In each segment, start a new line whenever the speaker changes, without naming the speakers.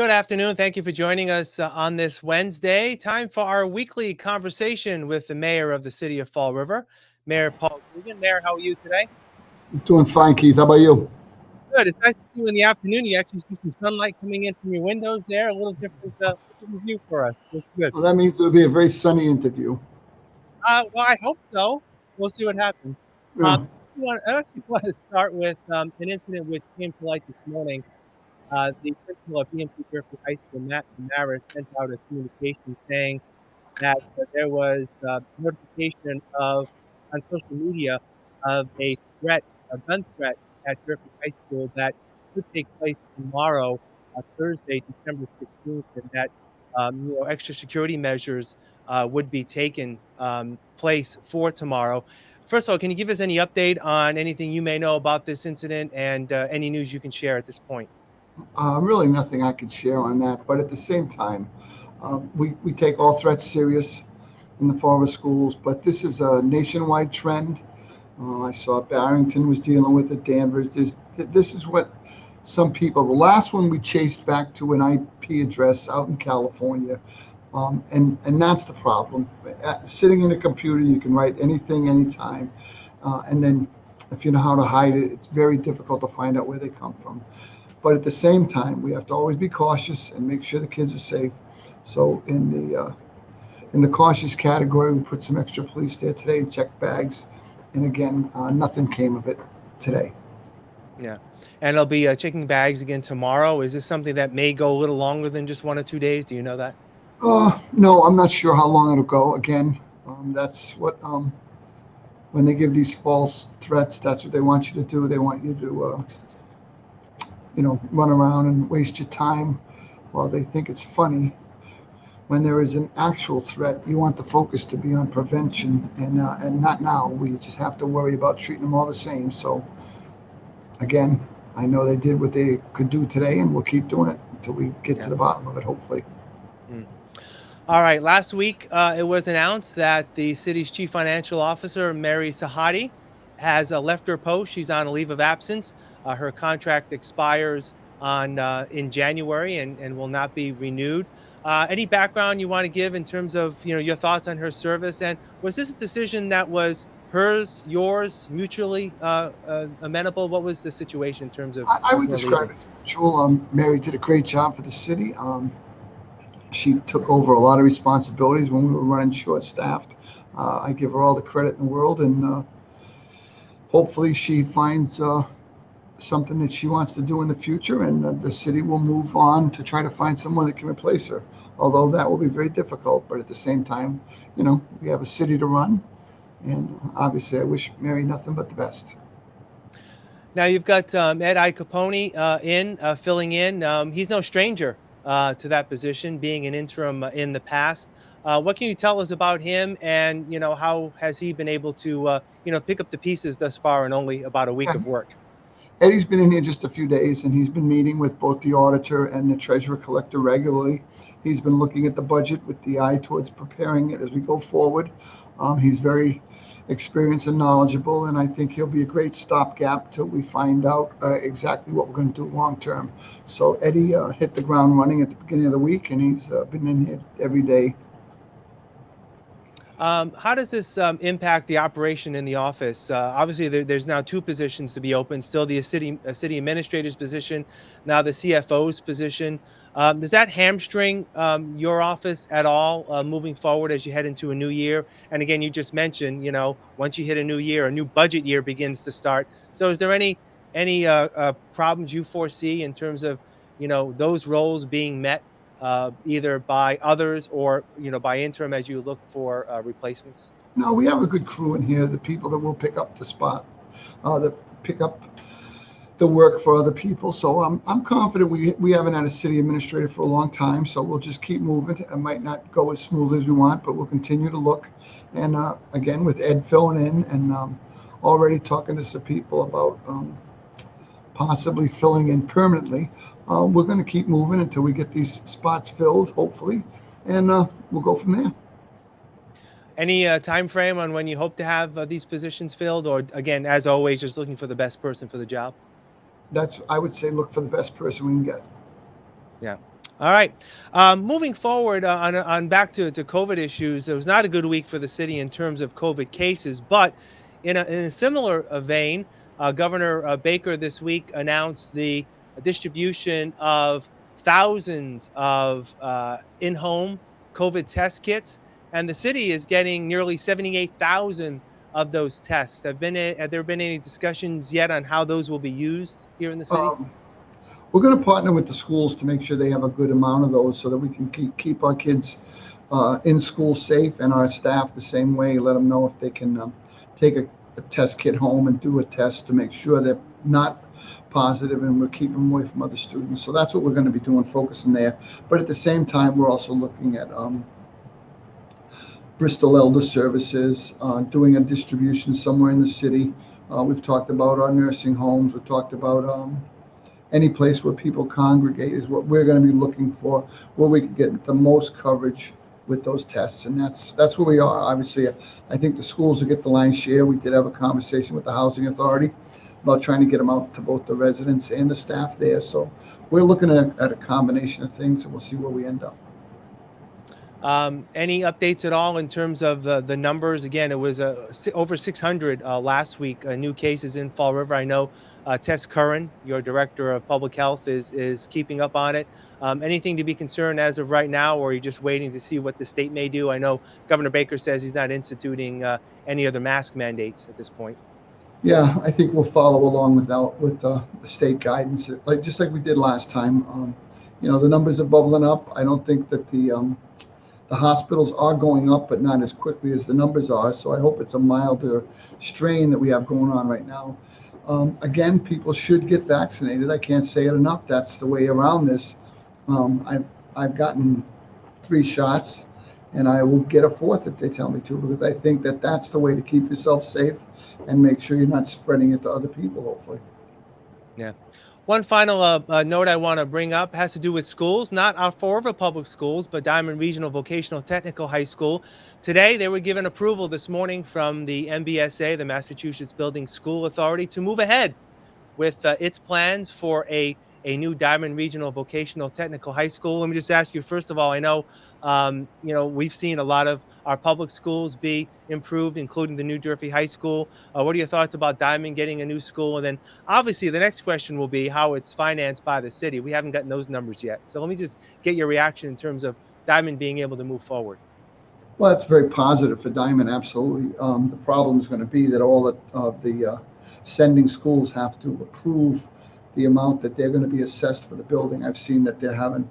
Good afternoon. Thank you for joining us on this Wednesday. Time for our weekly conversation with the mayor of the city of Fall River, Mayor Paul Coogan. Mayor, how are you today?
Doing fine, Keith. How about you?
Good. It's nice to see you in the afternoon. You actually see some sunlight coming in from your windows there. A little different view for us. It's good.
Well, that means it'll be a very sunny interview.
Well, I hope so. We'll see what happens.
Yeah.
I actually want to start with an incident which came to light this morning. The principal of BMC Griffith High School, Matt Maris, sent out a communication saying that there was notification of on social media of a threat, a gun threat at Griffith High School that could take place tomorrow, Thursday, December 16th, and that extra security measures would be taken place for tomorrow. First of all, can you give us any update on anything you may know about this incident and any news you can share at this point?
Really nothing I could share on that. But at the same time, we take all threats serious in the former schools. But this is a nationwide trend. I saw Barrington was dealing with it. Danvers. This is what some people. The last one we chased back to an IP address out in California. And that's the problem. Sitting in a computer, you can write anything, anytime. And then if you know how to hide it, it's very difficult to find out where they come from. But at the same time, we have to always be cautious and make sure the kids are safe. So in the cautious category, we put some extra police there today and checked bags. And again, nothing came of it today.
Yeah. And I'll be checking bags again tomorrow. Is this something that may go a little longer than just 1 or 2 days? Do you know that?
No, I'm not sure how long it'll go. Again, that's what when they give these false threats, that's what they want you to do. They want you to run around and waste your time while they think it's funny. When there is an actual threat, you want the focus to be on prevention and not now. We just have to worry about treating them all the same. So again, I know they did what they could do today, and we'll keep doing it until we get to
Yeah.
the bottom of it, hopefully.
Mm. All right. Last week, it was announced that the city's chief financial officer, Mary Sahadi, has left her post. She's on a leave of absence. Her contract expires on in January and will not be renewed. Any background you want to give in terms of your thoughts on her service? And was this a decision that was hers, yours, mutually amenable? What was the situation in terms
I
of
would
her
describe
leaving?
it as mutual. Mary did a great job for the city. She took over a lot of responsibilities when we were running short-staffed. I give her all the credit in the world, and hopefully she finds something that she wants to do in the future, and the city will move on to try to find someone that can replace her. Although that will be very difficult, but at the same time, we have a city to run, and obviously I wish Mary nothing but the best.
Now you've got Ed Capone in filling in. He's no stranger to that position, being an interim in the past. What can you tell us about him, and how has he been able to pick up the pieces thus far in only about a week
Yeah,
of work?
Eddie's been in here just a few days, and he's been meeting with both the auditor and the treasurer collector regularly. He's been looking at the budget with the eye towards preparing it as we go forward. He's very experienced and knowledgeable, and I think he'll be a great stopgap till we find out exactly what we're going to do long term. So Eddie hit the ground running at the beginning of the week, and he's been in here every day.
How does this impact the operation in the office? Obviously, there's now two positions to be open. Still, the city administrator's position, now the CFO's position. Does that hamstring your office at all moving forward as you head into a new year? And again, you just mentioned, once you hit a new year, a new budget year begins to start. So, is there any problems you foresee in terms of those roles being met either by others or by interim as you look for replacements?
No, we have a good crew in here. The people that will pick up the spot, that pick up the work for other people. So I'm confident we haven't had a city administrator for a long time. So we'll just keep moving. It might not go as smooth as we want, but we'll continue to look. And again, with Ed filling in and already talking to some people about possibly filling in permanently, we're going to keep moving until we get these spots filled, hopefully, and we'll go from there.
Any time frame on when you hope to have these positions filled, or again, as always, just looking for the best person for the job?
I would say, look for the best person we can get.
Yeah. All right. Moving forward on back to COVID issues, it was not a good week for the city in terms of COVID cases, but in a similar vein, Governor Baker this week announced the distribution of thousands of in-home COVID test kits, and the city is getting nearly 78,000 of those tests. Have there been any discussions yet on how those will be used here in the city?
Um, we're going to partner with the schools to make sure they have a good amount of those so that we can keep our kids in school safe and our staff the same way. Let them know if they can take a test kit home and do a test to make sure they're not positive and we're keeping them away from other students. So that's what we're going to be doing, focusing there. But at the same time, we're also looking at Bristol Elder Services, doing a distribution somewhere in the city. We've talked about our nursing homes. We've talked about any place where people congregate is what we're going to be looking for, where we can get the most coverage with those tests, and that's where we are. Obviously, I think the schools will get the lion's share. We did have a conversation with the housing authority about trying to get them out to both the residents and the staff there. So we're looking at a combination of things, and we'll see where we end up.
Any updates at all in terms of the numbers? Again, it was over 600 last week, new cases in Fall River. I know Tess Curran, your director of public health, is keeping up on it. Anything to be concerned as of right now, or are you just waiting to see what the state may do? I know Governor Baker says he's not instituting any other mask mandates at this point.
Yeah, I think we'll follow along with the state guidance, like just like we did last time. The numbers are bubbling up. I don't think that the hospitals are going up, but not as quickly as the numbers are. So I hope it's a milder strain that we have going on right now. Again, people should get vaccinated. I can't say it enough. That's the way around this. I've gotten 3 shots, and I will get a fourth if they tell me to, because I think that that's the way to keep yourself safe and make sure you're not spreading it to other people. Hopefully.
Yeah. One final note I want to bring up has to do with schools, not our Fall River Public Schools, but Diamond Regional Vocational Technical High School. Today, they were given approval this morning from the MBSA, the Massachusetts Building School Authority, to move ahead with its plans for a new Diamond Regional Vocational Technical High School. Let me just ask you, first of all, I know we've seen a lot of our public schools be improved, including the New Durfee High School. What are your thoughts about Diamond getting a new school? And then obviously the next question will be how it's financed by the city. We haven't gotten those numbers yet. So let me just get your reaction in terms of Diamond being able to move forward.
Well, that's very positive for Diamond. Absolutely. The problem is going to be that all of the sending schools have to approve the amount that they're going to be assessed for the building. I've seen that they're having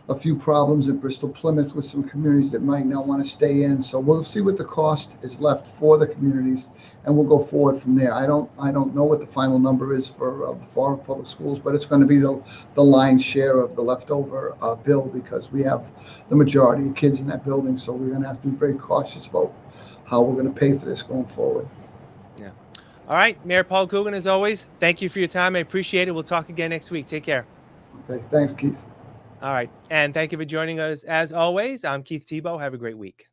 a few problems at Bristol Plymouth with some communities that might not want to stay in. So we'll see what the cost is left for the communities, and we'll go forward from there. I don't know what the final number is for the Fall Public Schools, but it's going to be the lion's share of the leftover bill, because we have the majority of kids in that building. So we're going to have to be very cautious about how we're going to pay for this going forward.
Yeah. All right. Mayor Paul Coogan, as always, thank you for your time. I appreciate it. We'll talk again next week. Take care.
Okay, thanks, Keith.
All right. And thank you for joining us as always. I'm Keith Tebow. Have a great week.